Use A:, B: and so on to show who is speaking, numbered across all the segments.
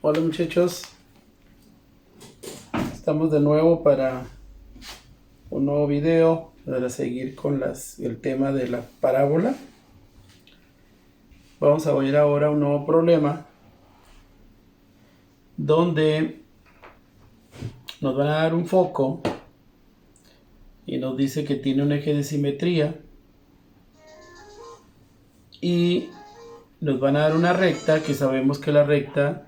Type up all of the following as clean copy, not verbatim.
A: Hola muchachos, estamos de nuevo para un nuevo video para seguir con el tema de la parábola. Vamos a ver ahora un nuevo problema donde nos van a dar un foco y nos dice que tiene un eje de simetría y nos van a dar una recta, que sabemos que la recta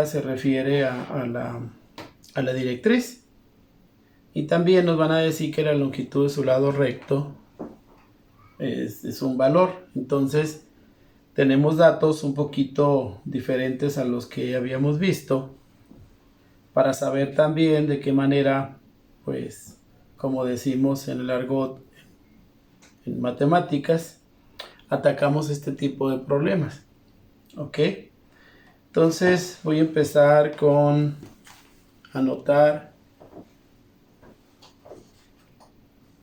A: se refiere a la directriz, y también nos van a decir que la longitud de su lado recto es un valor. Entonces tenemos datos un poquito diferentes a los que habíamos visto para saber también de qué manera, pues, como decimos en el argot en matemáticas, atacamos este tipo de problemas. ¿Ok? Entonces voy a empezar con anotar.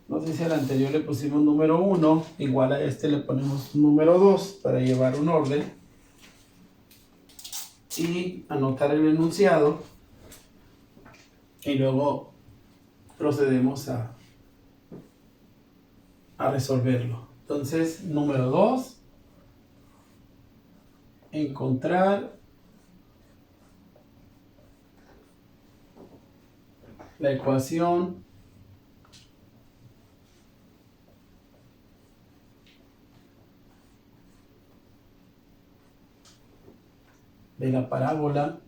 A: No sé si al anterior le pusimos número 1, igual a este le ponemos número 2 para llevar un orden. Y anotar el enunciado. Y luego procedemos a resolverlo. Entonces, número 2, encontrar la ecuación de la parábola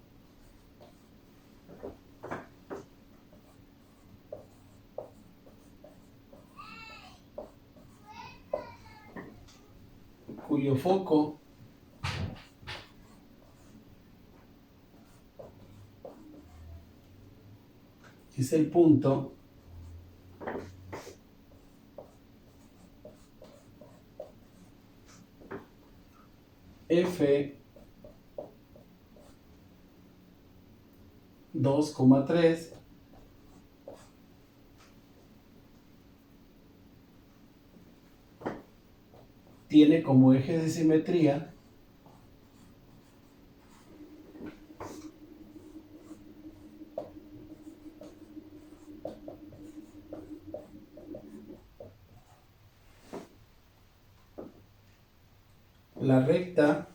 A: cuyo foco es el punto F 2,3 tiene como eje de simetría la recta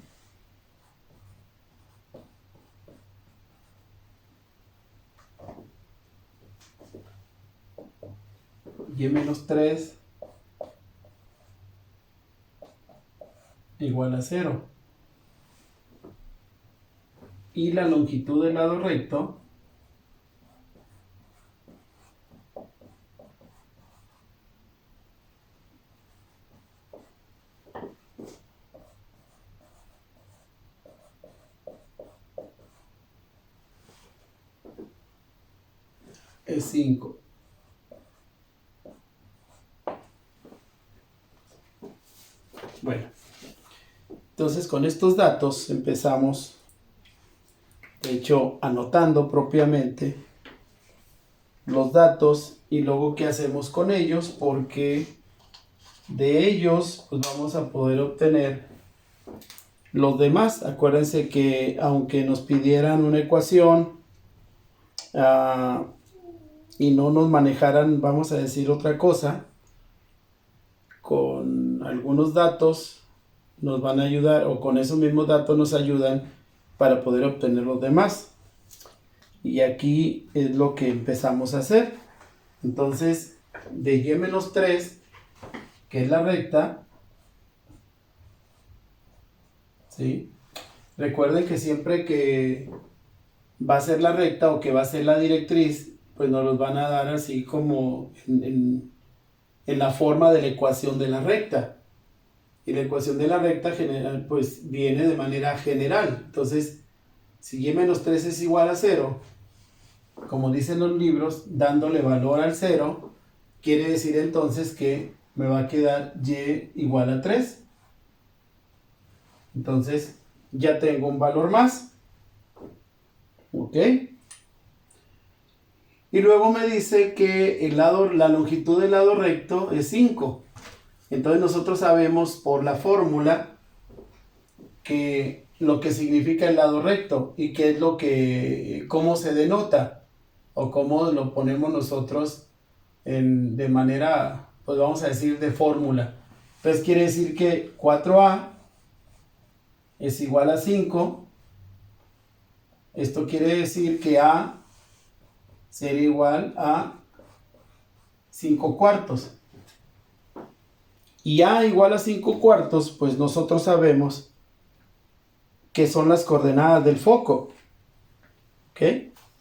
A: y-3 igual a 0, y la longitud del lado recto es 5. Bueno, entonces con estos datos empezamos, de hecho anotando propiamente los datos y luego qué hacemos con ellos, porque de ellos pues vamos a poder obtener los demás. Acuérdense que aunque nos pidieran una ecuación y no nos manejaran, vamos a decir, otra cosa, con algunos datos nos van a ayudar, o con esos mismos datos nos ayudan para poder obtener los demás. Y aquí es lo que empezamos a hacer. Entonces, de y-3, que es la recta, ¿sí? Recuerden que siempre que va a ser la recta o que va a ser la directriz, pues nos los van a dar así como en la forma de la ecuación de la recta. Y la ecuación de la recta general pues viene de manera general. Entonces, si y-3 es igual a 0, como dicen los libros, dándole valor al 0, quiere decir entonces que me va a quedar y igual a 3. Entonces, ya tengo un valor más. ¿Ok? Y luego me dice que la longitud del lado recto es 5. Entonces nosotros sabemos por la fórmula que lo que significa el lado recto y qué es lo que, cómo se denota o cómo lo ponemos nosotros de manera, pues vamos a decir, de fórmula. Entonces quiere decir que 4A es igual a 5. Esto quiere decir que A sería igual a 5 cuartos. Y A igual a 5 cuartos, pues nosotros sabemos que son las coordenadas del foco. ¿Ok?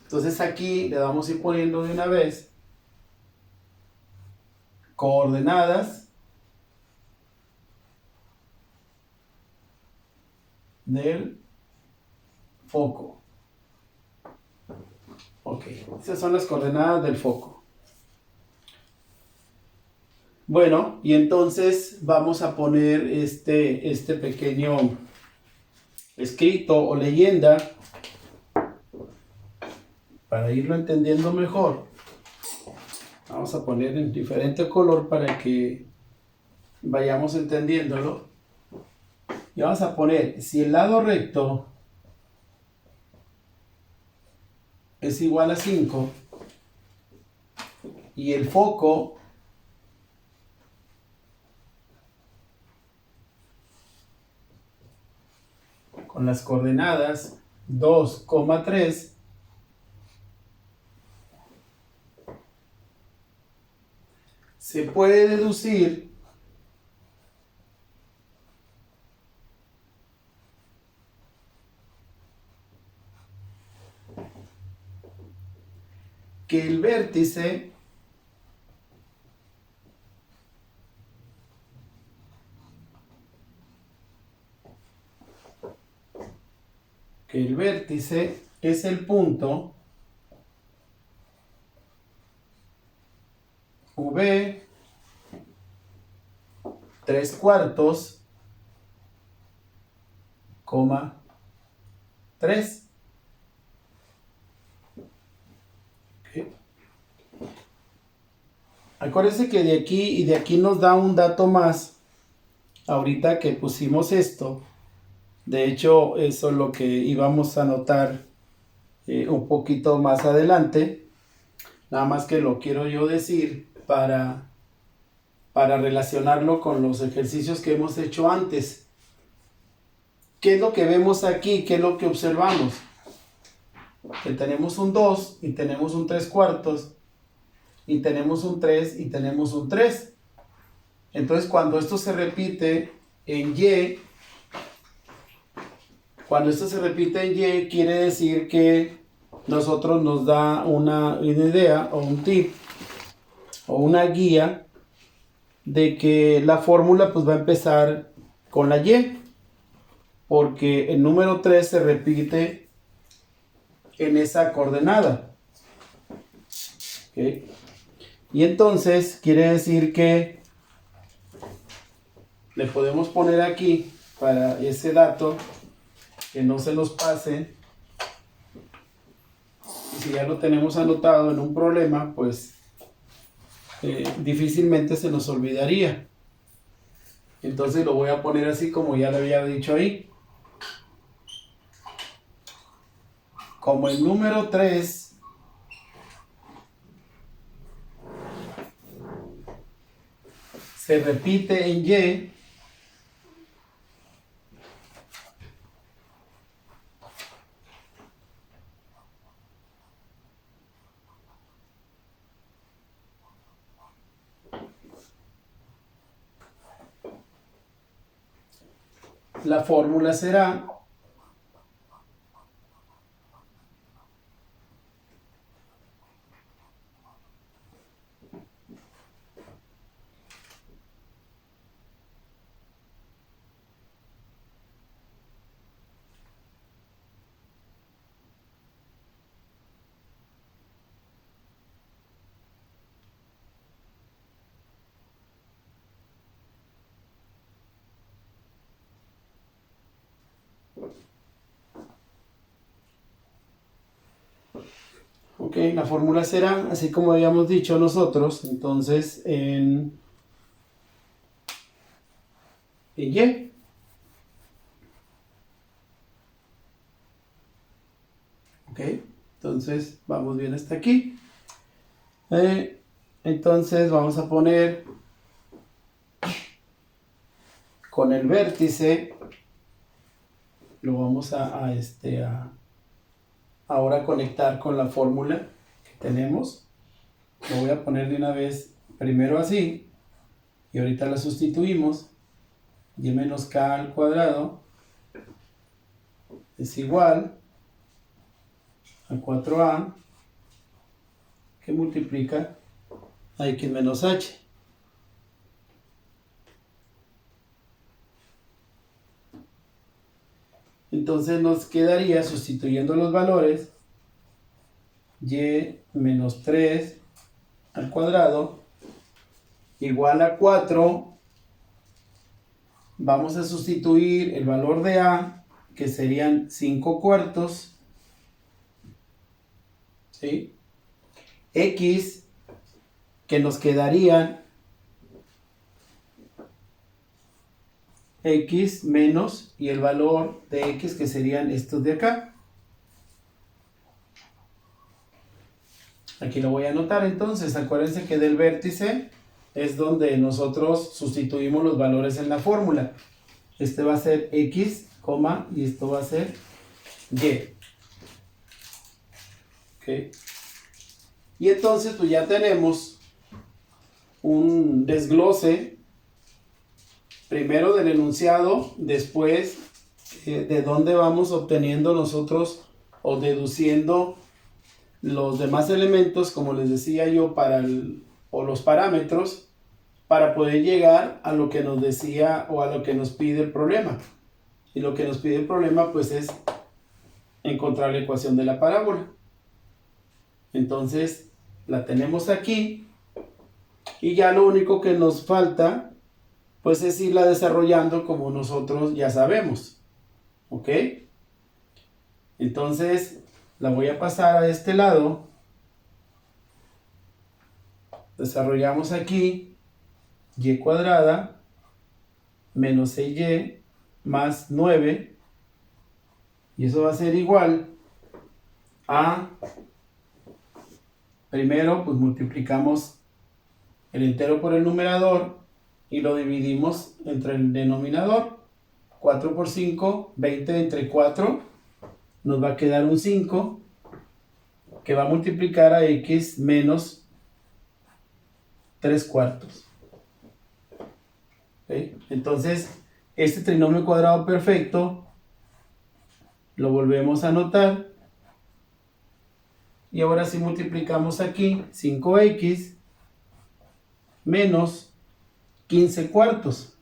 A: Entonces aquí le vamos a ir poniendo de una vez coordenadas del foco. Ok, esas son las coordenadas del foco. Bueno, y entonces vamos a poner este pequeño escrito o leyenda para irlo entendiendo mejor. Vamos a poner en diferente color para que vayamos entendiéndolo. Y vamos a poner, si el lado recto es igual a 5 y el foco con las coordenadas 2,3 se puede deducir que el vértice es el punto V 3 cuartos, 3. Okay. Acuérdense que de aquí y de aquí nos da un dato más. Ahorita que pusimos esto, de hecho eso es lo que íbamos a anotar un poquito más adelante. Nada más que lo quiero yo decir para relacionarlo con los ejercicios que hemos hecho antes. ¿Qué es lo que vemos aquí? ¿Qué es lo que observamos? Que tenemos un 2 y tenemos un 3 cuartos y tenemos un 3 y tenemos un 3. Entonces cuando esto se repite en Y, quiere decir que nosotros nos da una idea o un tip o una guía de que la fórmula pues va a empezar con la Y, porque el número 3 se repite en esa coordenada. ¿Okay? Y entonces quiere decir que le podemos poner aquí para ese dato que no se nos pase. Y si ya lo tenemos anotado en un problema, pues difícilmente se nos olvidaría. Entonces lo voy a poner así como ya le había dicho ahí. Como el número 3 se repite en Y, la fórmula será ok, la fórmula será así como habíamos dicho nosotros, entonces en Y. Entonces vamos bien hasta aquí. Entonces vamos a poner con el vértice, lo vamos a ahora conectar con la fórmula que tenemos. Lo voy a poner de una vez primero así y ahorita la sustituimos. Y menos k al cuadrado es igual a 4a que multiplica a x menos h. Entonces nos quedaría, sustituyendo los valores, y menos 3 al cuadrado igual a 4. Vamos a sustituir el valor de a, que serían 5 cuartos, ¿sí? X, que nos quedarían x menos, y el valor de x, que serían estos de acá. Aquí lo voy a anotar entonces. Acuérdense que del vértice es donde nosotros sustituimos los valores en la fórmula. Este va a ser x, y esto va a ser y. ¿Okay? Y entonces pues ya tenemos un desglose, primero del enunciado, después de dónde vamos obteniendo nosotros o deduciendo los demás elementos, como les decía yo, o los parámetros, para poder llegar a lo que nos decía o a lo que nos pide el problema. Y lo que nos pide el problema pues es encontrar la ecuación de la parábola. Entonces la tenemos aquí y ya lo único que nos falta pues es irla desarrollando como nosotros ya sabemos. ¿Ok? Entonces la voy a pasar a este lado. Desarrollamos aquí y cuadrada menos 6y más 9, y eso va a ser igual a, primero pues multiplicamos el entero por el numerador y lo dividimos entre el denominador. 4 por 5, 20 entre 4, nos va a quedar un 5, que va a multiplicar a x menos 3 cuartos. ¿Okay? Entonces, este trinomio cuadrado perfecto lo volvemos a anotar. Y ahora sí multiplicamos aquí 5x menos 15 cuartos.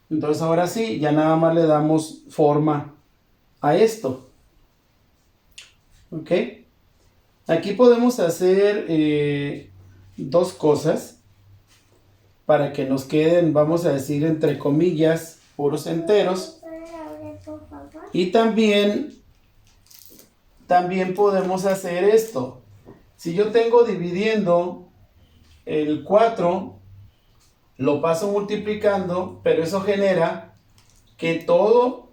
A: Entonces ahora sí, ya nada más le damos forma a esto. ¿Ok? Aquí podemos hacer dos cosas para que nos queden, vamos a decir, entre comillas, puros enteros. Y también podemos hacer esto. Si yo tengo dividiendo el 4, lo paso multiplicando, pero eso genera que todo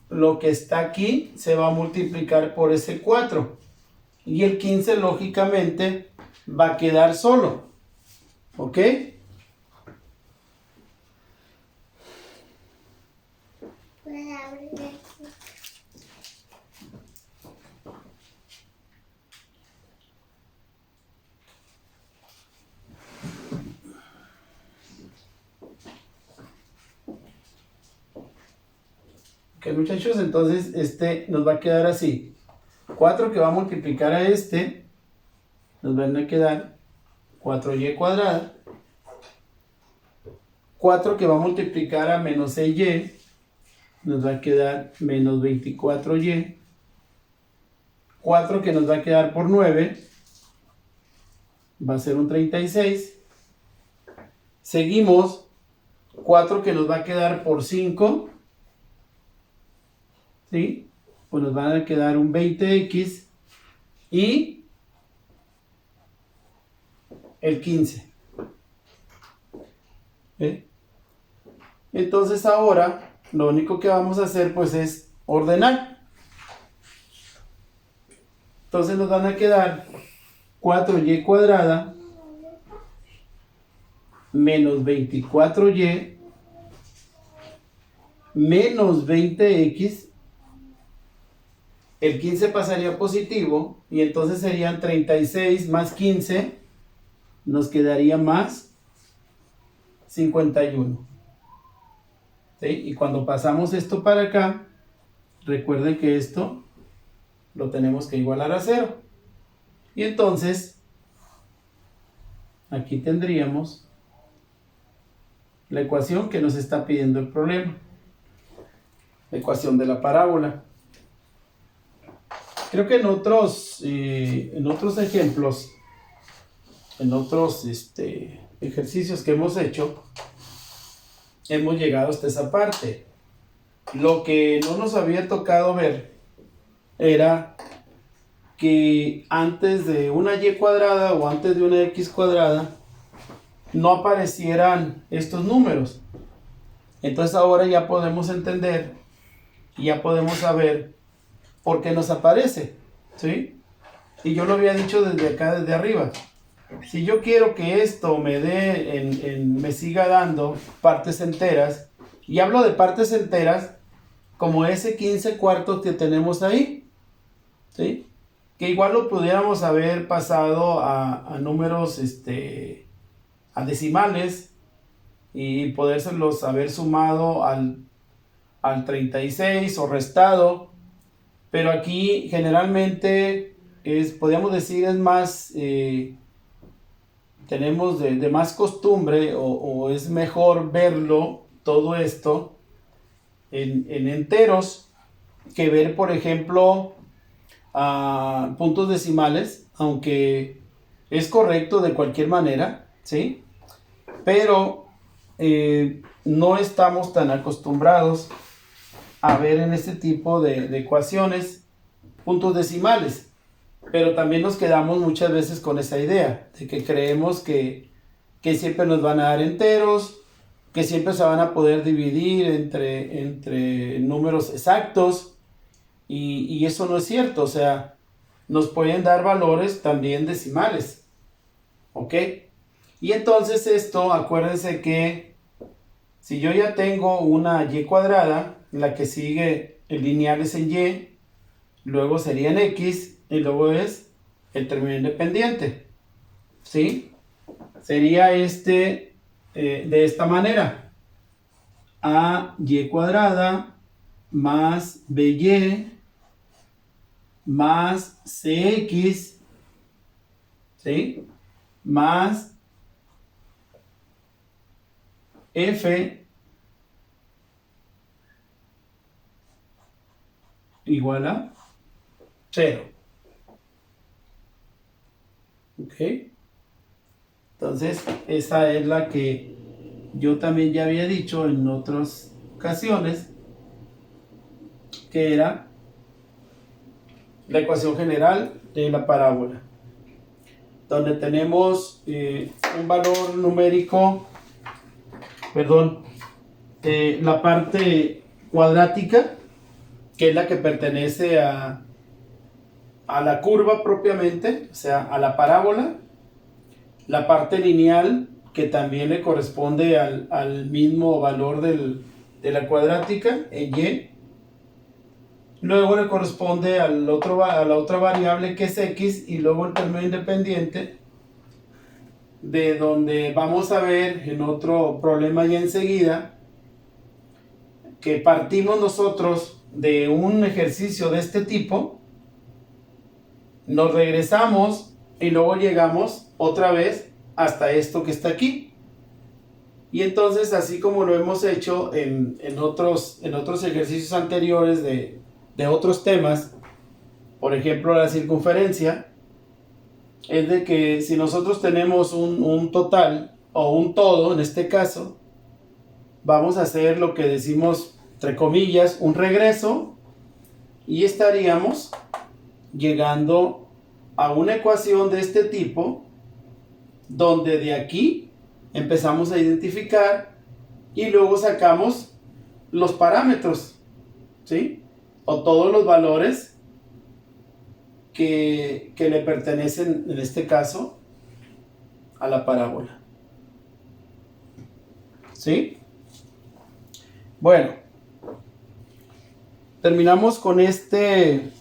A: lo que está aquí se va a multiplicar por ese 4. Y el 15 lógicamente va a quedar solo. ¿Ok? Ok, muchachos, entonces este nos va a quedar así. 4 que va a multiplicar a este, nos van a quedar 4y cuadrada. 4 que va a multiplicar a menos 6y, nos va a quedar menos 24y. 4 que nos va a quedar por 9, va a ser un 36. Seguimos, 4 que nos va a quedar por 5, ¿sí? Pues nos van a quedar un 20x y el 15. ¿Eh? Entonces ahora lo único que vamos a hacer pues es ordenar. Entonces nos van a quedar 4y cuadrada menos 24y menos 20x. El 15 pasaría positivo y entonces serían 36 más 15, nos quedaría más 51. ¿Sí? Y cuando pasamos esto para acá, recuerden que esto lo tenemos que igualar a 0. Y entonces, aquí tendríamos la ecuación que nos está pidiendo el problema. La ecuación de la parábola. Creo que en otros ejemplos, en otros ejercicios que hemos hecho, hemos llegado hasta esa parte. Lo que no nos había tocado ver era que antes de una y cuadrada o antes de una x cuadrada no aparecieran estos números. Entonces ahora ya podemos entender y ya podemos saber por qué nos aparece, ¿sí? Y yo lo había dicho desde acá, desde arriba. Si yo quiero que esto me dé, me siga dando partes enteras, y hablo de partes enteras como ese 15 cuartos que tenemos ahí, ¿sí? Que igual lo pudiéramos haber pasado a números, a decimales, y podérselos haber sumado al 36 o restado, pero aquí generalmente podríamos decir, es más, tenemos de más costumbre o es mejor verlo todo esto en enteros que ver, por ejemplo, puntos decimales, aunque es correcto de cualquier manera, ¿sí? Pero no estamos tan acostumbrados a ver en este tipo de ecuaciones puntos decimales, pero también nos quedamos muchas veces con esa idea de que creemos que siempre nos van a dar enteros, que siempre se van a poder dividir entre números exactos, y eso no es cierto. O sea, nos pueden dar valores también decimales, ¿ok? Y entonces esto, acuérdense que si yo ya tengo una y cuadrada, la que sigue el lineal es en y, luego sería en x, y luego es el término independiente, ¿sí? Sería de esta manera: ay cuadrada más by más cx, ¿sí? Más f igual a 0. ¿Ok? Entonces, esa es la que yo también ya había dicho en otras ocasiones, que era la ecuación general de la parábola, donde tenemos un valor numérico, la parte cuadrática, que es la que pertenece a la curva propiamente, o sea, a la parábola, la parte lineal, que también le corresponde al mismo valor de la cuadrática, en y. Luego le corresponde a la otra variable, que es x, y luego el término independiente, de donde vamos a ver en otro problema ya enseguida, que partimos nosotros de un ejercicio de este tipo, nos regresamos y luego llegamos otra vez hasta esto que está aquí. Y entonces, así como lo hemos hecho en otros ejercicios anteriores de otros temas, por ejemplo la circunferencia, es de que si nosotros tenemos un total o un todo, en este caso, vamos a hacer lo que decimos, entre comillas, un regreso, y estaríamos llegando a una ecuación de este tipo, donde de aquí empezamos a identificar y luego sacamos los parámetros, ¿sí? o todos los valores que le pertenecen, en este caso, a la parábola. ¿Sí? Bueno, terminamos con este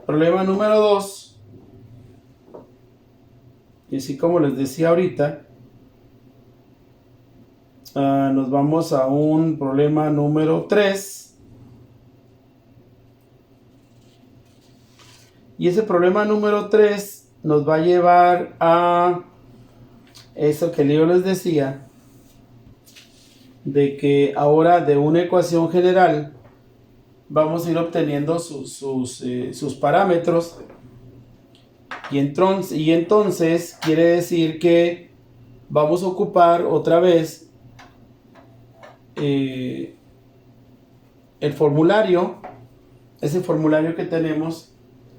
A: problema número 2. Y así como les decía ahorita, nos vamos a un problema número 3. Y ese problema número 3 nos va a llevar a eso que yo les decía, de que ahora de una ecuación general vamos a ir obteniendo sus parámetros. Y entonces quiere decir que vamos a ocupar otra vez el formulario, ese formulario que tenemos,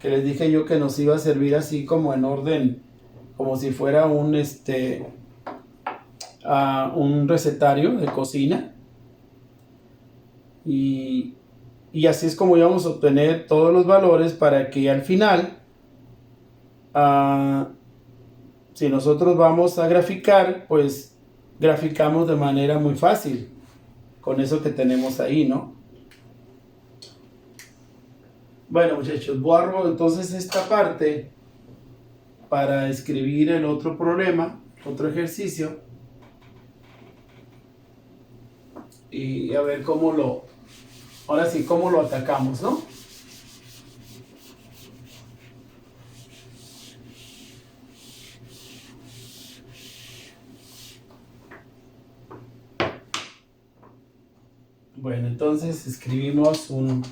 A: que les dije yo que nos iba a servir así como en orden, como si fuera un recetario de cocina. Y así es como íbamos a obtener todos los valores para que al final, si nosotros vamos a graficar, pues graficamos de manera muy fácil con eso que tenemos ahí, ¿no? Bueno, muchachos, borro entonces esta parte para escribir el otro problema, otro ejercicio, y a ver cómo ahora sí, cómo lo atacamos, ¿no? Bueno, entonces escribimos un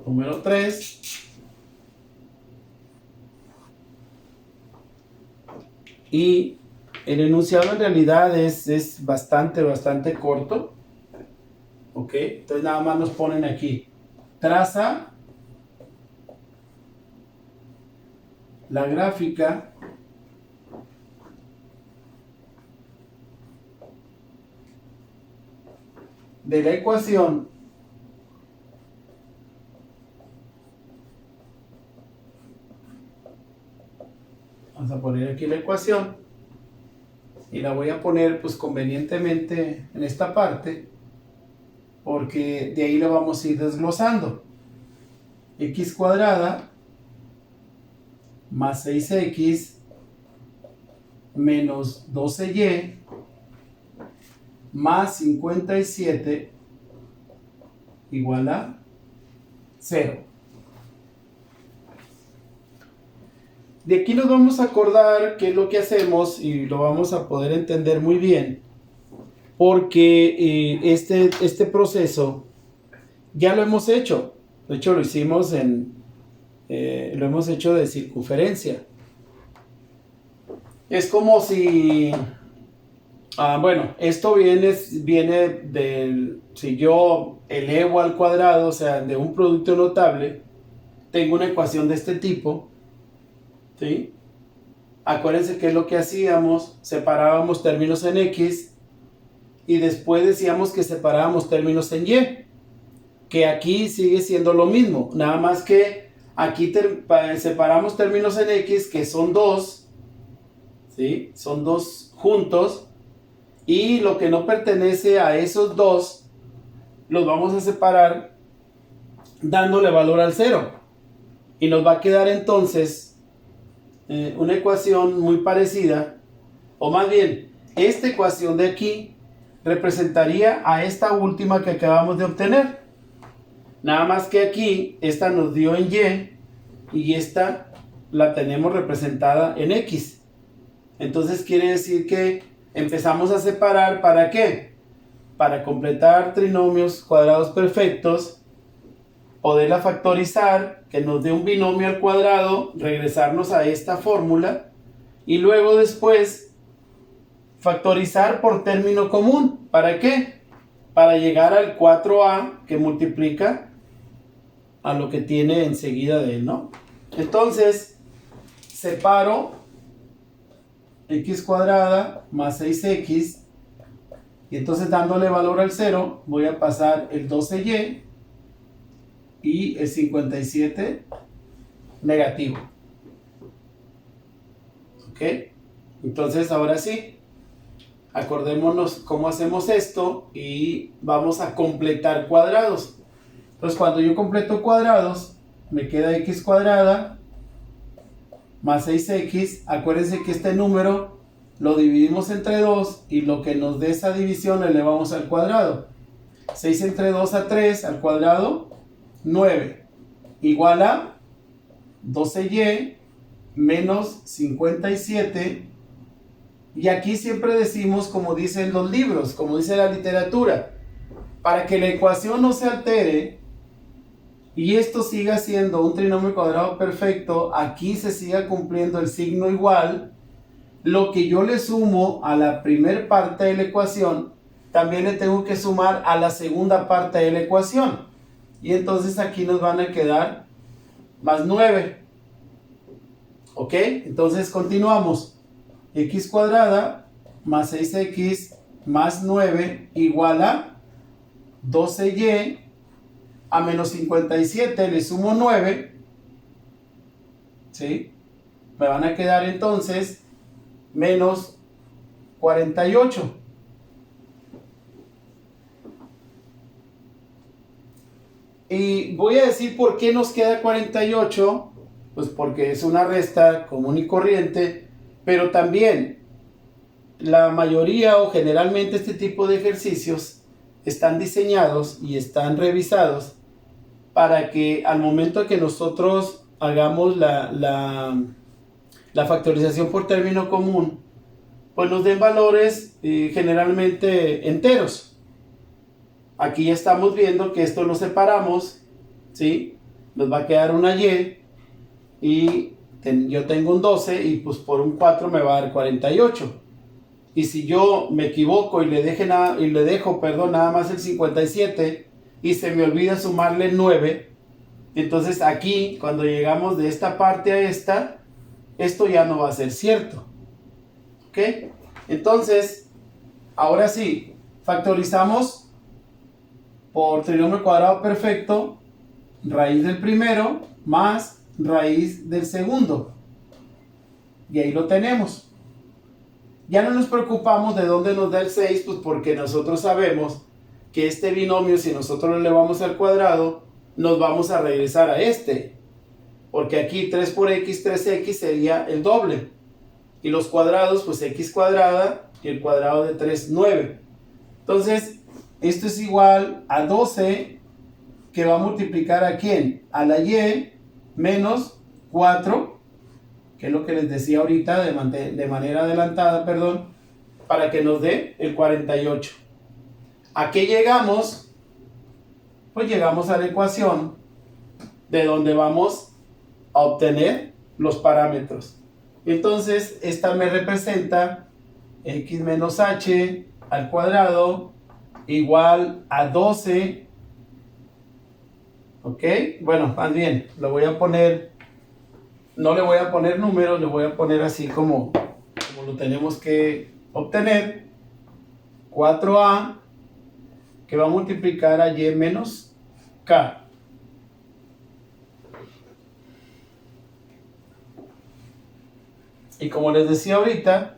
A: número 3. Y el enunciado en realidad es bastante corto. Ok, entonces nada más nos ponen aquí: traza la gráfica de la ecuación vamos a poner aquí la ecuación y la voy a poner pues convenientemente en esta parte, porque de ahí lo vamos a ir desglosando. X cuadrada más 6x menos 12y más 57 igual a 0. De aquí nos vamos a acordar qué es lo que hacemos y lo vamos a poder entender muy bien, porque este proceso ya lo hemos hecho. De hecho, lo hicimos lo hemos hecho de circunferencia. Es como si, bueno, esto viene del, si yo elevo al cuadrado, o sea, de un producto notable, tengo una ecuación de este tipo, ¿sí? Acuérdense que es lo que hacíamos: separábamos términos en X y después decíamos que separábamos términos en Y, que aquí sigue siendo lo mismo, nada más que aquí separamos términos en X, que son 2, ¿sí? Son 2 juntos, y lo que no pertenece a esos 2 los vamos a separar dándole valor al 0, y nos va a quedar entonces una ecuación muy parecida, o más bien, esta ecuación de aquí representaría a esta última que acabamos de obtener. Nada más que aquí, esta nos dio en Y y esta la tenemos representada en X. Entonces quiere decir que empezamos a separar, ¿para qué? Para completar trinomios cuadrados perfectos, poderla factorizar, que nos dé un binomio al cuadrado, regresarnos a esta fórmula, y luego después factorizar por término común. ¿Para qué? Para llegar al 4a que multiplica a lo que tiene enseguida de él, ¿no? Entonces, separo x cuadrada más 6x, y entonces dándole valor al 0, voy a pasar el 12y y el 57 negativo. ¿Ok? Entonces ahora sí, acordémonos cómo hacemos esto y vamos a completar cuadrados. Entonces cuando yo completo cuadrados, me queda x cuadrada más 6x. Acuérdense que este número lo dividimos entre 2 y lo que nos dé esa división le elevamos al cuadrado. 6 entre 2 a 3 al cuadrado, 9, igual a 12y menos 57. Y aquí siempre decimos, como dicen los libros, como dice la literatura, para que la ecuación no se altere y esto siga siendo un trinomio cuadrado perfecto, aquí se siga cumpliendo el signo igual, lo que yo le sumo a la primera parte de la ecuación, también le tengo que sumar a la segunda parte de la ecuación. Y entonces aquí nos van a quedar más 9. ¿Ok? Entonces continuamos. X cuadrada más 6x más 9 igual a 12y a menos 57 le sumo 9, ¿sí? Me van a quedar entonces menos 48. Y voy a decir por qué nos queda 48, pues porque es una resta común y corriente, pero también la mayoría o generalmente este tipo de ejercicios están diseñados y están revisados para que al momento que nosotros hagamos la factorización por término común, pues nos den valores generalmente enteros. Aquí ya estamos viendo que esto lo separamos, ¿sí? Nos va a quedar una y yo tengo un 12 y pues por un 4 me va a dar 48. Y si yo me equivoco y le dejo nada más el 57 y se me olvida sumarle 9, entonces aquí cuando llegamos de esta parte a esta, esto ya no va a ser cierto. ¿Ok? Entonces, ahora sí, factorizamos por trinomio cuadrado perfecto, raíz del primero más raíz del segundo. Y ahí lo tenemos. Ya no nos preocupamos de dónde nos da el 6, pues porque nosotros sabemos que este binomio, si nosotros lo elevamos al cuadrado, nos vamos a regresar a este. Porque aquí 3 por x, 3x sería el doble. Y los cuadrados, pues x cuadrada y el cuadrado de 3, 9. Entonces, esto es igual a 12, que va a multiplicar ¿a quién? A la y menos 4, que es lo que les decía ahorita de manera adelantada, perdón, para que nos dé el 48. ¿A qué llegamos? Pues llegamos a la ecuación de donde vamos a obtener los parámetros. Entonces, esta me representa x menos h al cuadrado igual a 12. ¿Ok? Bueno, más bien, lo voy a poner, no le voy a poner números, le voy a poner así como lo tenemos que obtener. 4a que va a multiplicar a y menos k. Y como les decía ahorita,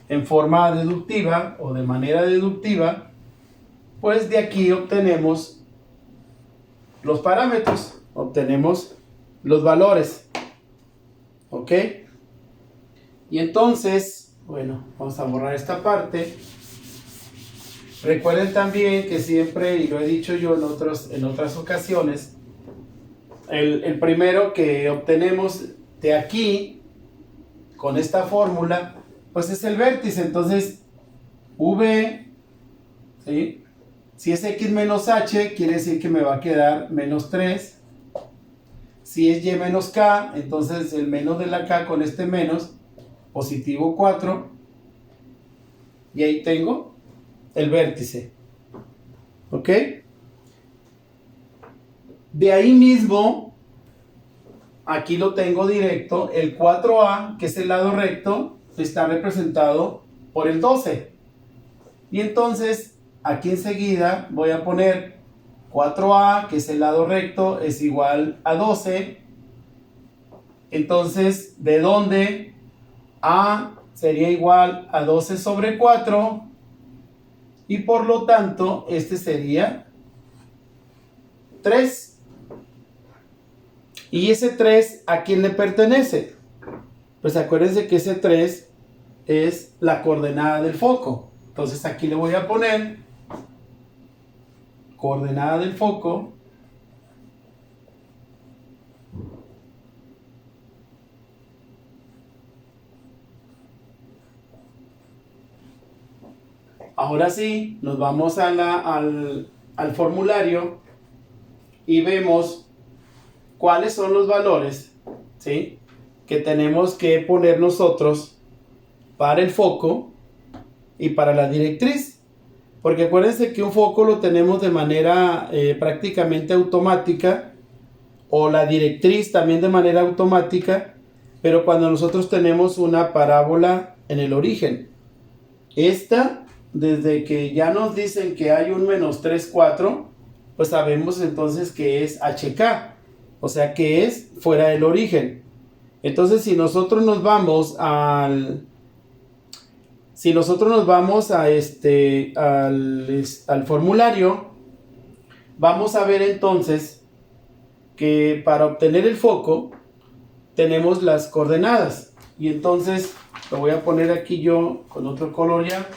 A: en forma deductiva o de manera deductiva, pues de aquí obtenemos los parámetros, obtenemos los valores. ¿Ok? Y entonces, bueno, vamos a borrar esta parte. Recuerden también que siempre, y lo he dicho yo en otras ocasiones, el primero que obtenemos de aquí, con esta fórmula, pues es el vértice. Entonces, v, ¿sí? Si es x menos h, quiere decir que me va a quedar menos 3. Si es y menos k, entonces el menos de la k con este menos, positivo 4. Y ahí tengo el vértice. ¿Ok? De ahí mismo, aquí lo tengo directo, el 4a, que es el lado recto, está representado por el 12. Y entonces, aquí enseguida voy a poner 4A, que es el lado recto, es igual a 12. Entonces, ¿de dónde A sería igual a 12 sobre 4? Y por lo tanto, este sería 3. ¿Y ese 3 a quién le pertenece? Pues acuérdense que ese 3 es la coordenada del foco. Entonces aquí le voy a poner coordenada del foco. Ahora sí, nos vamos a al formulario y vemos cuáles son los valores, ¿sí?, que tenemos que poner nosotros para el foco y para la directriz. Porque acuérdense que un foco lo tenemos de manera prácticamente automática, o la directriz también de manera automática, pero cuando nosotros tenemos una parábola en el origen. Esta, desde que ya nos dicen que hay un menos 3, 4, pues sabemos entonces que es HK, o sea que es fuera del origen. Entonces si nosotros nos vamos al formulario, vamos a ver entonces que para obtener el foco tenemos las coordenadas. Y entonces lo voy a poner aquí yo con otro color ya,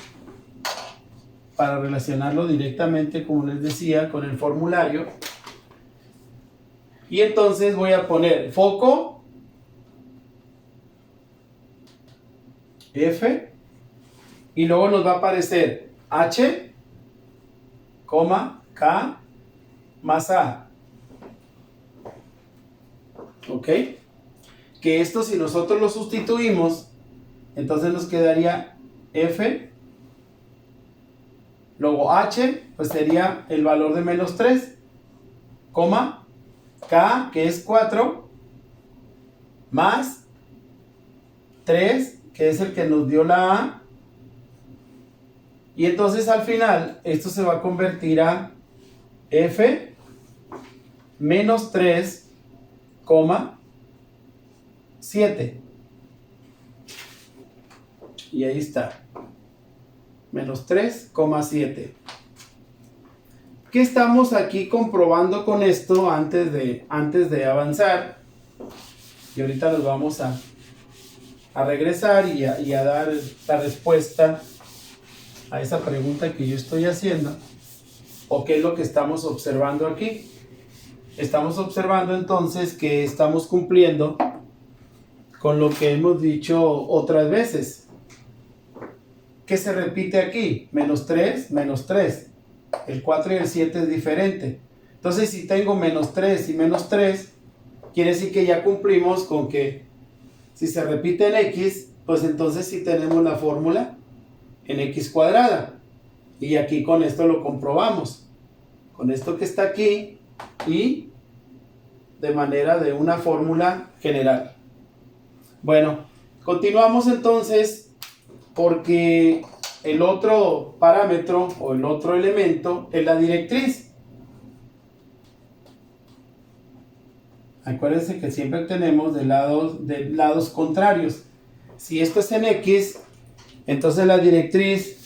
A: para relacionarlo directamente, como les decía, con el formulario. Y entonces voy a poner foco F, y luego nos va a aparecer H, K más A. ¿Ok? Que esto, si nosotros lo sustituimos, entonces nos quedaría F, luego H, pues sería el valor de menos 3, coma, K, que es 4, más 3, que es el que nos dio la A. Y entonces al final esto se va a convertir a F menos 3, 7. Y ahí está. Menos 3,7. ¿Qué estamos aquí comprobando con esto antes de avanzar? Y ahorita nos vamos a regresar y a dar la respuesta a esa pregunta que yo estoy haciendo. ¿O qué es lo que estamos observando aquí? Estamos observando entonces que estamos cumpliendo con lo que hemos dicho otras veces. ¿Qué se repite aquí? Menos 3, menos 3. El 4 y el 7 es diferente. Entonces, si tengo menos 3 y menos 3, quiere decir que ya cumplimos con que si se repite en X, pues entonces sí tenemos la fórmula en X cuadrada. Y aquí con esto lo comprobamos. Con esto que está aquí y de manera de una fórmula general. Bueno, continuamos entonces, porque el otro parámetro o el otro elemento es la directriz. Acuérdense que siempre tenemos de lados contrarios. Si esto es en X, entonces la directriz,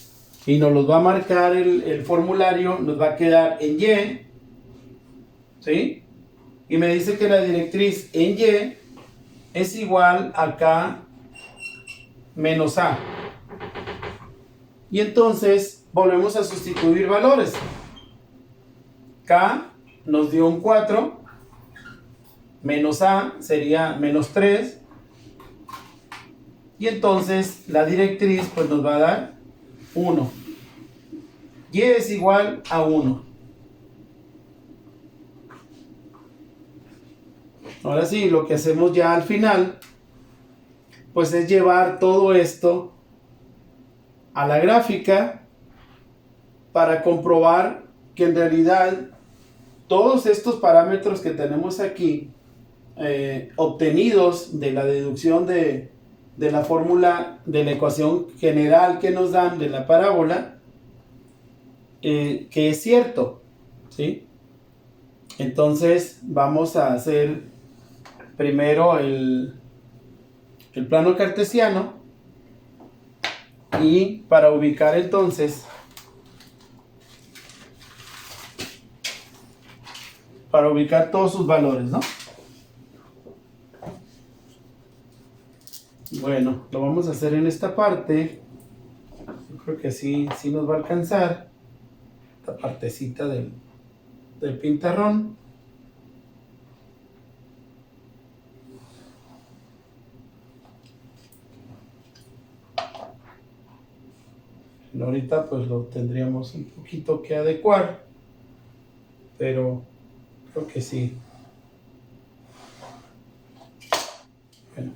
A: y nos los va a marcar el formulario, nos va a quedar en Y, ¿sí? Y me dice que la directriz en Y es igual a K menos A. Y entonces volvemos a sustituir valores. K nos dio un 4, menos A sería menos 3, y entonces la directriz pues nos va a dar 1. Y es igual a 1. Ahora sí, lo que hacemos ya al final pues es llevar todo esto a la gráfica para comprobar que en realidad todos estos parámetros que tenemos aquí obtenidos de la deducción de la fórmula de la ecuación general que nos dan de la parábola, que es cierto, ¿sí? Entonces vamos a hacer primero el plano cartesiano, y para ubicar entonces, para ubicar todos sus valores, ¿no? Bueno, lo vamos a hacer en esta parte. Yo creo que sí nos va a alcanzar esta partecita del pintarrón. Ahorita pues lo tendríamos un poquito que adecuar, pero creo que sí. Bueno,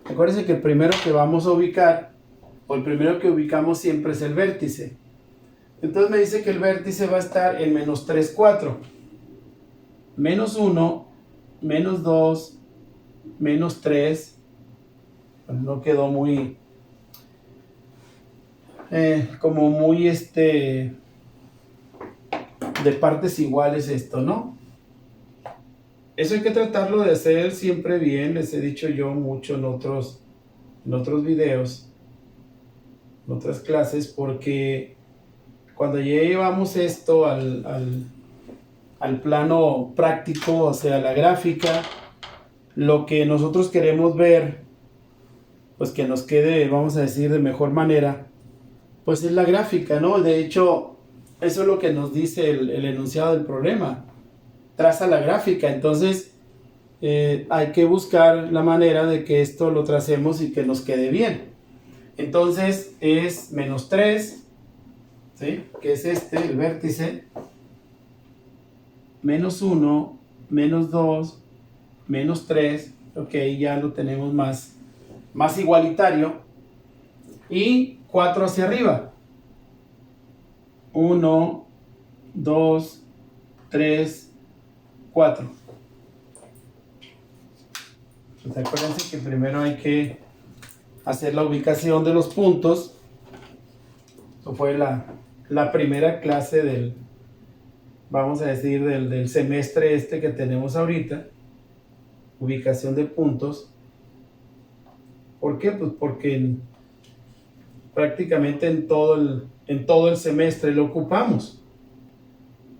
A: acuérdense que el primero que vamos a ubicar, o el primero que ubicamos siempre es el vértice. Entonces me dice que el vértice va a estar en menos 3, 4. Menos 1, menos 2, menos 3. Bueno, no quedó muy... como muy de partes iguales esto, ¿no? Eso hay que tratarlo de hacer siempre bien. Les he dicho yo mucho en otros videos, en otras clases, porque cuando ya llevamos esto al plano práctico, o sea, la gráfica, lo que nosotros queremos ver, pues que nos quede, vamos a decir, de mejor manera, pues es la gráfica, ¿no? De hecho, eso es lo que nos dice el enunciado del problema. Traza la gráfica. Entonces hay que buscar la manera de que esto lo tracemos y que nos quede bien. Entonces es menos 3, ¿sí? Que es el vértice, menos 1, menos 2, menos 3, ok, ya lo tenemos más igualitario, y 4 hacia arriba, 1, 2, 3, 4. Pues acuérdense que primero hay que hacer la ubicación de los puntos. Eso fue la primera clase del, vamos a decir, del semestre que tenemos ahorita. Ubicación de puntos. ¿Por qué? Pues porque prácticamente en todo el semestre lo ocupamos.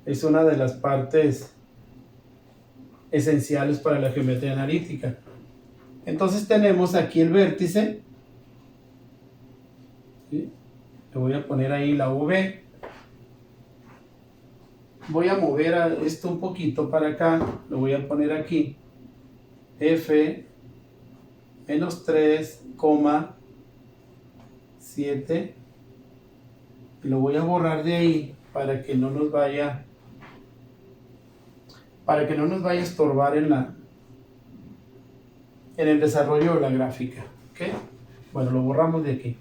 A: Es una de las partes esenciales para la geometría analítica. Entonces tenemos aquí el vértice, ¿sí? Le voy a poner ahí la V. Voy a mover esto un poquito para acá. Lo voy a poner aquí. F menos 3, 7. Y lo voy a borrar de ahí para que no nos vaya a estorbar en el desarrollo de la gráfica. ¿Ok? Bueno, lo borramos de aquí.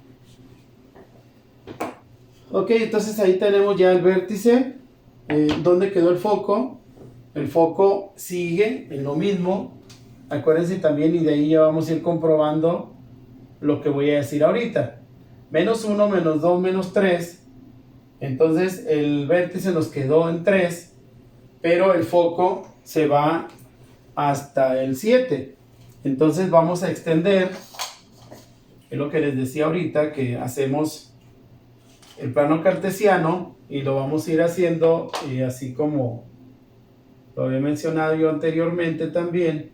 A: Ok, entonces ahí tenemos ya el vértice. ¿Dónde quedó el foco? El foco sigue en lo mismo. Acuérdense también, y de ahí ya vamos a ir comprobando lo que voy a decir ahorita. Menos 1, menos 2, menos 3. Entonces el vértice nos quedó en 3, pero el foco se va hasta el 7. Entonces vamos a extender, es lo que les decía ahorita, que hacemos el plano cartesiano y lo vamos a ir haciendo así como lo había mencionado yo anteriormente también,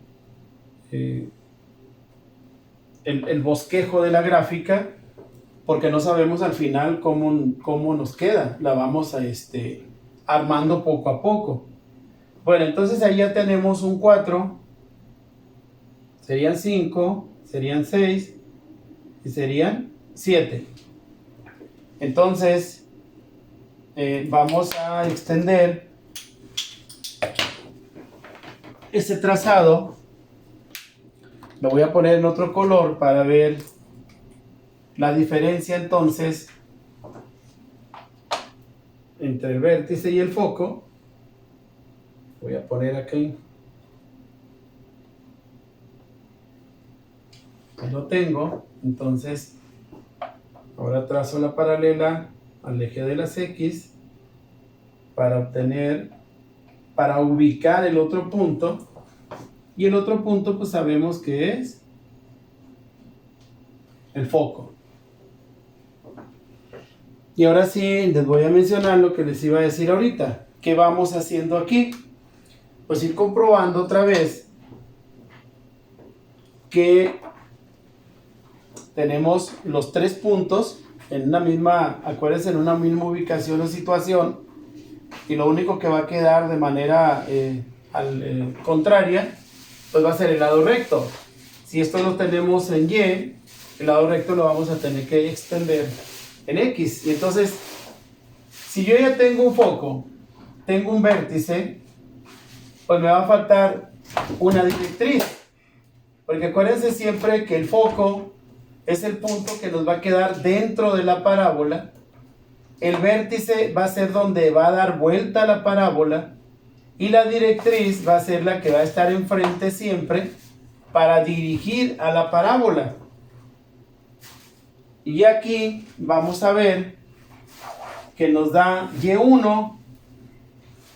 A: el bosquejo de la gráfica, porque no sabemos al final cómo nos queda. La vamos armando poco a poco. Bueno, entonces ahí ya tenemos un 4, serían 5, serían 6 y serían 7. Entonces vamos a extender ese trazado. Lo voy a poner en otro color para ver la diferencia entonces entre el vértice y el foco. Voy a poner aquí. Ahí lo tengo. Entonces ahora trazo la paralela al eje de las X para obtener para ubicar el otro punto. Y el otro punto pues sabemos que es el foco. Y ahora sí les voy a mencionar lo que les iba a decir ahorita. ¿Qué vamos haciendo aquí? Pues ir comprobando otra vez que tenemos los tres puntos en una misma, acuérdense, en una misma ubicación o situación, y lo único que va a quedar de manera contraria pues va a ser el lado recto. Si esto lo tenemos en Y, el lado recto lo vamos a tener que extender en X. Y entonces, si yo ya tengo un foco, tengo un vértice, pues me va a faltar una directriz. Porque acuérdense siempre que el foco es el punto que nos va a quedar dentro de la parábola. El vértice va a ser donde va a dar vuelta a la parábola. Y la directriz va a ser la que va a estar enfrente siempre para dirigir a la parábola. Y aquí vamos a ver que nos da Y1.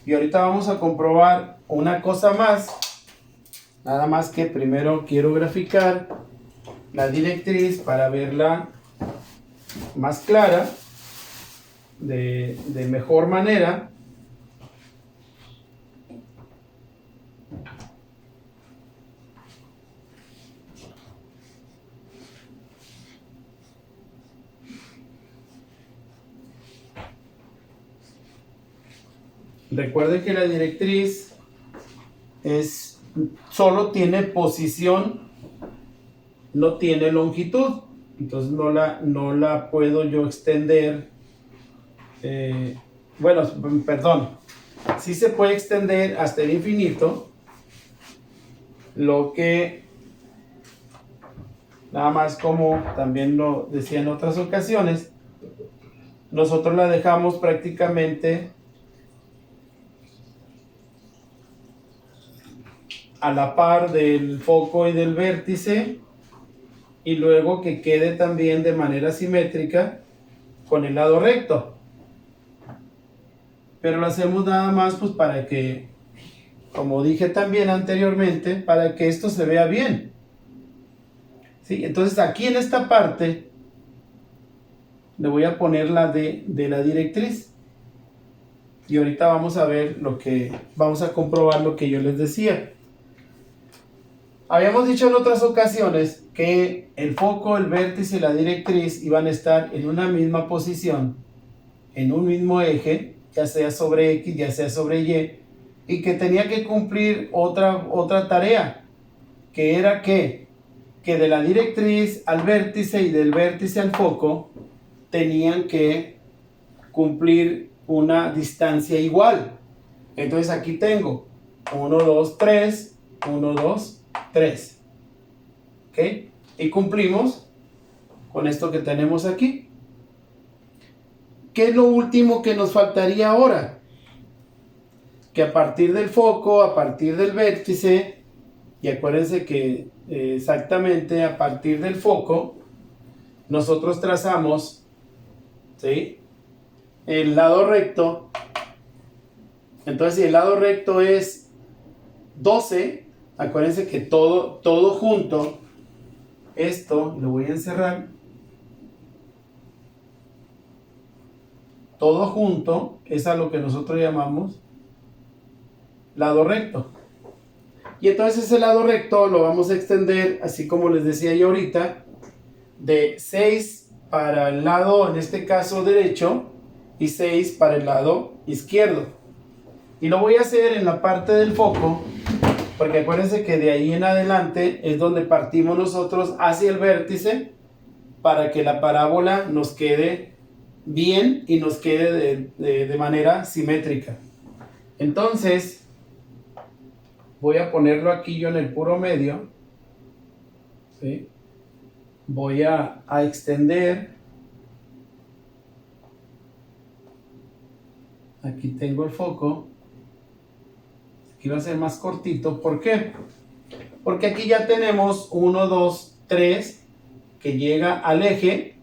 A: Y ahorita vamos a comprobar una cosa más. Nada más que primero quiero graficar la directriz para verla más clara, de mejor manera. Recuerden que la directriz solo tiene posición, no tiene longitud, entonces no la puedo yo extender. Bueno, perdón, sí se puede extender hasta el infinito, lo que nada más, como también lo decía en otras ocasiones, nosotros la dejamos prácticamente a la par del foco y del vértice, y luego que quede también de manera simétrica con el lado recto. Pero lo hacemos nada más pues para que, como dije también anteriormente, para que esto se vea bien. ¿Sí? Entonces aquí en esta parte le voy a poner la de la directriz. Y ahorita vamos a ver vamos a comprobar lo que yo les decía. Habíamos dicho en otras ocasiones que el foco, el vértice y la directriz iban a estar en una misma posición, en un mismo eje, ya sea sobre X, ya sea sobre Y, y que tenía que cumplir otra tarea, que era que de la directriz al vértice y del vértice al foco tenían que cumplir una distancia igual. Entonces aquí tengo 1, 2, 3, 1, 2, 3. ¿Ok? Y cumplimos con esto que tenemos aquí. ¿Qué es lo último que nos faltaría ahora? Que a partir del foco, a partir del vértice, y acuérdense que exactamente a partir del foco, nosotros trazamos, ¿sí?, el lado recto. Entonces, si el lado recto es 12, acuérdense que todo junto, esto lo voy a encerrar, todo junto es a lo que nosotros llamamos lado recto. Y entonces ese lado recto lo vamos a extender, así como les decía yo ahorita, de 6 para el lado, en este caso derecho, y 6 para el lado izquierdo. Y lo voy a hacer en la parte del foco, porque acuérdense que de ahí en adelante es donde partimos nosotros hacia el vértice, para que la parábola nos quede bien y nos quede de manera simétrica. Entonces voy a ponerlo aquí yo en el puro medio, ¿sí? Voy a extender, aquí tengo el foco, aquí va a ser más cortito. ¿Por qué? Porque aquí ya tenemos 1, 2, 3 que llega al eje,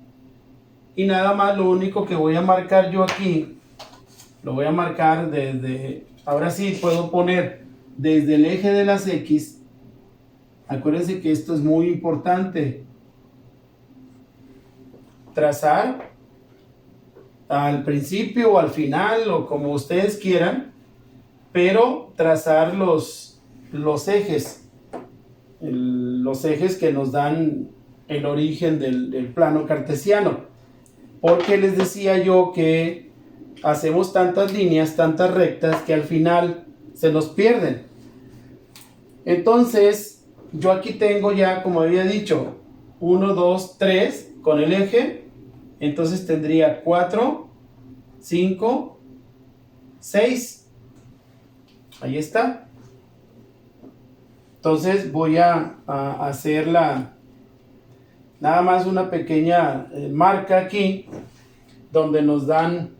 A: y nada más lo único que voy a marcar yo aquí, lo voy a marcar desde Ahora sí puedo poner desde el eje de las X. Acuérdense que esto es muy importante. Trazar al principio o al final o como ustedes quieran, pero trazar los ejes, los ejes que nos dan el origen del plano cartesiano. Porque les decía yo que hacemos tantas líneas, tantas rectas, que al final se nos pierden. Entonces, yo aquí tengo ya, como había dicho, 1, 2, 3 con el eje. Entonces tendría 4, 5, 6. Ahí está. Entonces voy a hacer nada más una pequeña marca aquí, donde nos dan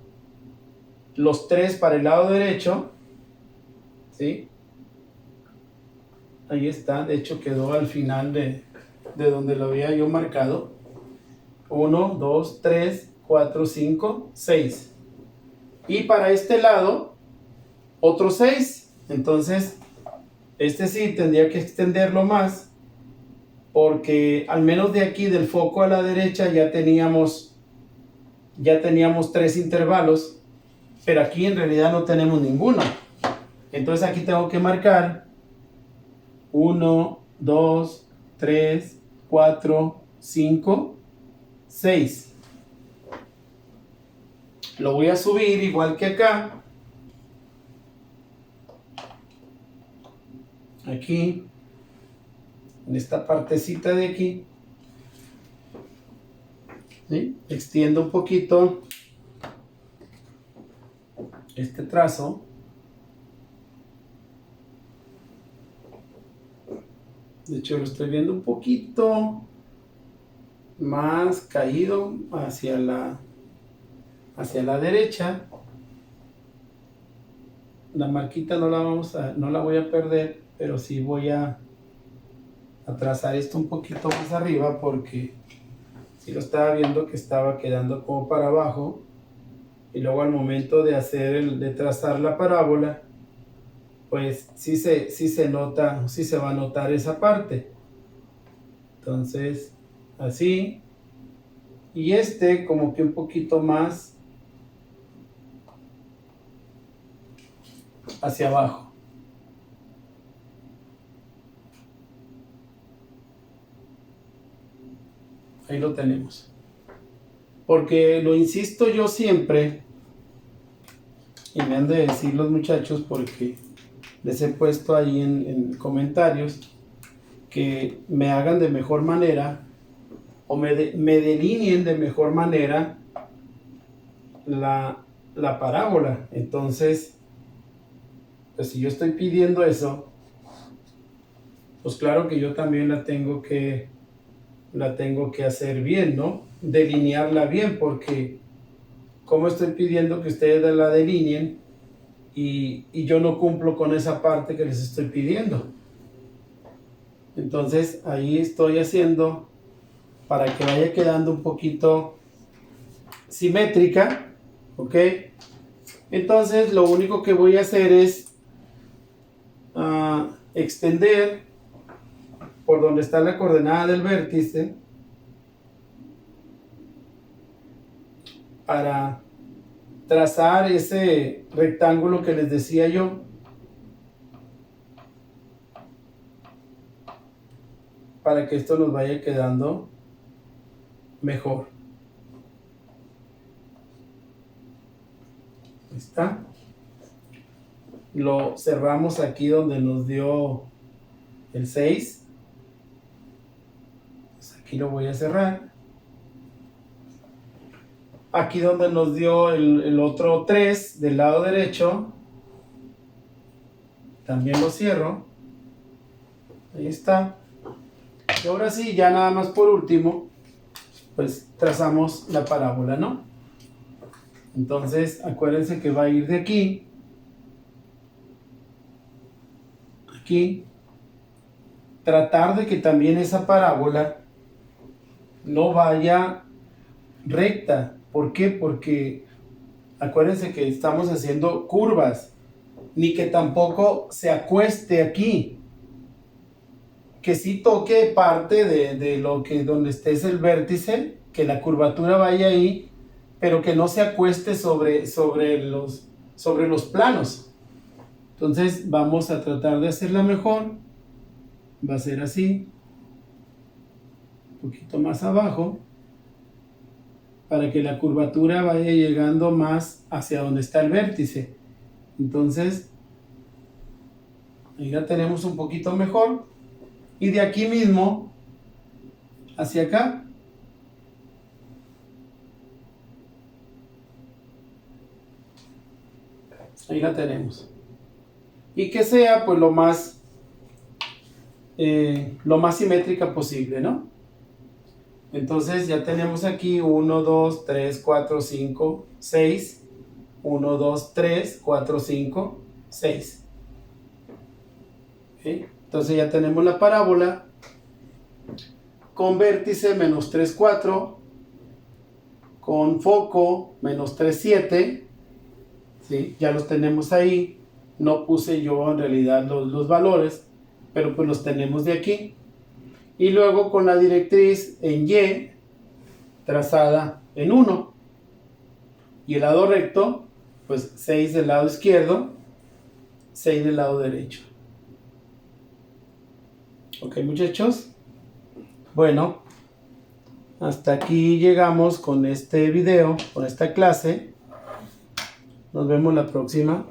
A: los 3 para el lado derecho. ¿Sí? Ahí está, de hecho quedó al final de donde lo había yo marcado. 1, 2, 3, 4, 5, 6. Y para este lado, otros 6. Entonces, este sí tendría que extenderlo más, porque al menos de aquí del foco a la derecha ya teníamos 3 intervalos, pero aquí en realidad no tenemos ninguno. Entonces aquí tengo que marcar 1, 2, 3, 4, 5, 6. Lo voy a subir igual que acá. Aquí, en esta partecita de aquí. ¿Sí? Extiendo un poquito este trazo. De hecho, lo estoy viendo un poquito más caído hacia la derecha. La marquita no la voy a perder, pero sí voy a trazar esto un poquito más arriba, porque si lo estaba viendo que estaba quedando como para abajo, y luego al momento de trazar la parábola, pues sí se nota, sí se va a notar esa parte. Entonces, así, y como que un poquito más hacia abajo. Ahí lo tenemos. Porque lo insisto yo siempre, y me han de decir los muchachos, porque les he puesto ahí en comentarios, que me hagan de mejor manera, o me delineen de mejor manera la parábola. Entonces, pues si yo estoy pidiendo eso, pues claro que yo también la tengo que hacer bien, ¿no? Delinearla bien, porque ¿cómo estoy pidiendo que ustedes la delineen y yo no cumplo con esa parte que les estoy pidiendo? Entonces ahí estoy haciendo para que vaya quedando un poquito simétrica, ¿ok? Entonces lo único que voy a hacer es extender por donde está la coordenada del vértice para trazar ese rectángulo que les decía yo. Para que esto nos vaya quedando mejor. Ahí está. Lo cerramos aquí donde nos dio el 6. Pues aquí lo voy a cerrar. Aquí donde nos dio el otro 3 del lado derecho, también lo cierro. Ahí está. Y ahora sí, ya nada más por último, pues trazamos la parábola, ¿no? Entonces, acuérdense que va a ir de aquí, aquí, tratar de que también esa parábola no vaya recta. ¿Por qué? Porque acuérdense que estamos haciendo curvas. ni que tampoco se acueste aquí. Que sí toque parte de lo que donde esté el vértice, que la curvatura vaya ahí, pero que no se acueste sobre los planos. Entonces vamos a tratar de hacerla mejor. Va a ser así, un poquito más abajo, para que la curvatura vaya llegando más hacia donde está el vértice. Entonces, ahí la tenemos un poquito mejor. Y de aquí mismo, hacia acá, ahí la tenemos. Y que sea pues lo más simétrica posible, ¿no? Entonces ya tenemos aquí 1, 2, 3, 4, 5, 6. 1, 2, 3, 4, 5, 6. ¿Okay? Entonces ya tenemos la parábola con vértice menos 3, 4, con foco menos 3, 7. ¿Sí? Ya los tenemos ahí. No puse yo en realidad los valores, pero pues los tenemos de aquí. Y luego con la directriz en Y, trazada en 1. Y el lado recto, pues 6 del lado izquierdo, 6 del lado derecho. Ok, muchachos. Bueno, hasta aquí llegamos con este video, con esta clase. Nos vemos la próxima.